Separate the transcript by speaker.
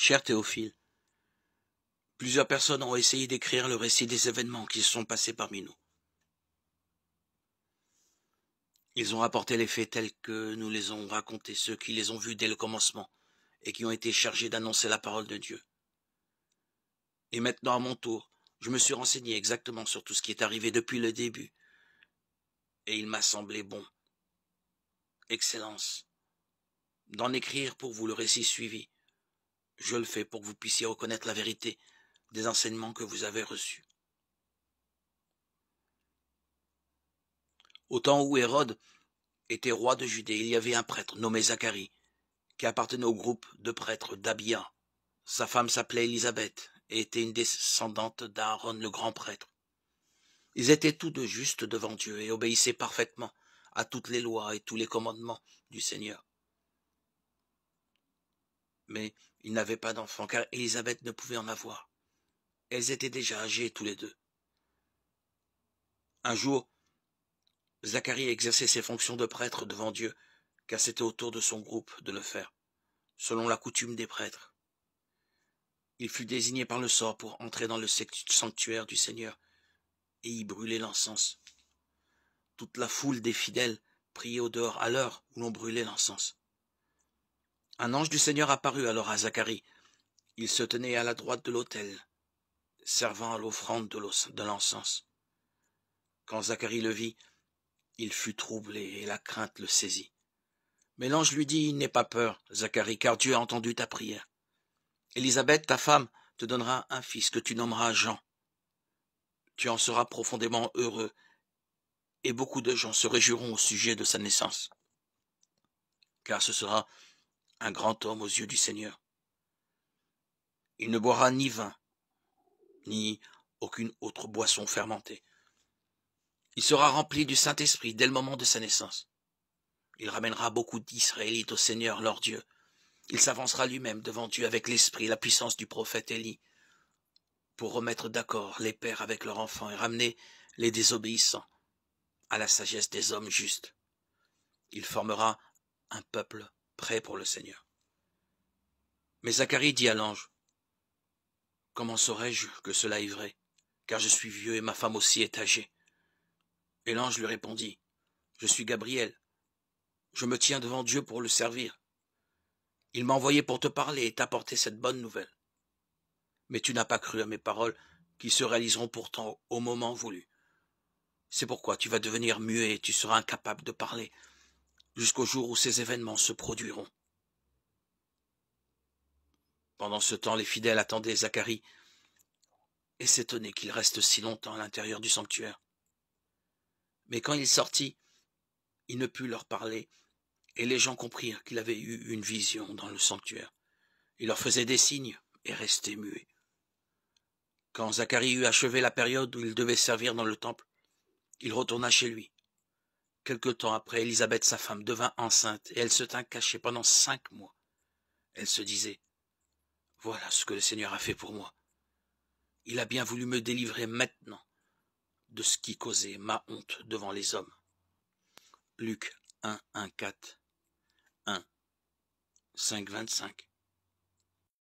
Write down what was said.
Speaker 1: Cher Théophile, plusieurs personnes ont essayé d'écrire le récit des événements qui se sont passés parmi nous. Ils ont rapporté les faits tels que nous les ont racontés, ceux qui les ont vus dès le commencement et qui ont été chargés d'annoncer la parole de Dieu. Et maintenant, à mon tour, je me suis renseigné exactement sur tout ce qui est arrivé depuis le début. Et il m'a semblé bon, Excellence, d'en écrire pour vous le récit suivi. Je le fais pour que vous puissiez reconnaître la vérité des enseignements que vous avez reçus. Au temps où Hérode était roi de Judée, il y avait un prêtre nommé Zacharie, qui appartenait au groupe de prêtres d'Abia. Sa femme s'appelait Élisabeth et était une descendante d'Aaron le grand prêtre. Ils étaient tous deux justes devant Dieu et obéissaient parfaitement à toutes les lois et tous les commandements du Seigneur. Mais ils n'avaient pas d'enfants, car Élisabeth ne pouvait en avoir. Elles étaient déjà âgées tous les deux. Un jour, Zacharie exerçait ses fonctions de prêtre devant Dieu, car c'était au tour de son groupe de le faire, selon la coutume des prêtres. Il fut désigné par le sort pour entrer dans le sanctuaire du Seigneur et y brûler l'encens. Toute la foule des fidèles priait au dehors à l'heure où l'on brûlait l'encens. Un ange du Seigneur apparut alors à Zacharie. Il se tenait à la droite de l'autel, servant à l'offrande de l'encens. Quand Zacharie le vit, il fut troublé et la crainte le saisit. Mais l'ange lui dit, « N'aie pas peur, Zacharie, car Dieu a entendu ta prière. Élisabeth, ta femme, te donnera un fils que tu nommeras Jean. Tu en seras profondément heureux, et beaucoup de gens se réjouiront au sujet de sa naissance, car ce sera un grand homme aux yeux du Seigneur. Il ne boira ni vin, ni aucune autre boisson fermentée. Il sera rempli du Saint-Esprit dès le moment de sa naissance. Il ramènera beaucoup d'Israélites au Seigneur leur Dieu. Il s'avancera lui-même devant Dieu avec l'esprit et la puissance du prophète Élie, pour remettre d'accord les pères avec leurs enfants et ramener les désobéissants à la sagesse des hommes justes. Il formera un peuple prêt pour le Seigneur. » Mais Zacharie dit à l'ange, « Comment saurais-je que cela est vrai, car je suis vieux et ma femme aussi est âgée. » Et l'ange lui répondit, « Je suis Gabriel, je me tiens devant Dieu pour le servir. Il m'a envoyé pour te parler et t'apporter cette bonne nouvelle. Mais tu n'as pas cru à mes paroles, qui se réaliseront pourtant au moment voulu. C'est pourquoi tu vas devenir muet et tu seras incapable de parler, jusqu'au jour où ces événements se produiront. » Pendant ce temps, les fidèles attendaient Zacharie et s'étonnaient qu'il reste si longtemps à l'intérieur du sanctuaire. Mais quand il sortit, il ne put leur parler, et les gens comprirent qu'il avait eu une vision dans le sanctuaire. Il leur faisait des signes et restait muet. Quand Zacharie eut achevé la période où il devait servir dans le temple, il retourna chez lui. Quelque temps après, Élisabeth, sa femme, devint enceinte, et elle se tint cachée pendant 5 mois. Elle se disait, « Voilà ce que le Seigneur a fait pour moi. Il a bien voulu me délivrer maintenant de ce qui causait ma honte devant les hommes. » Luc 1, 1, 4, 1, 5, 25.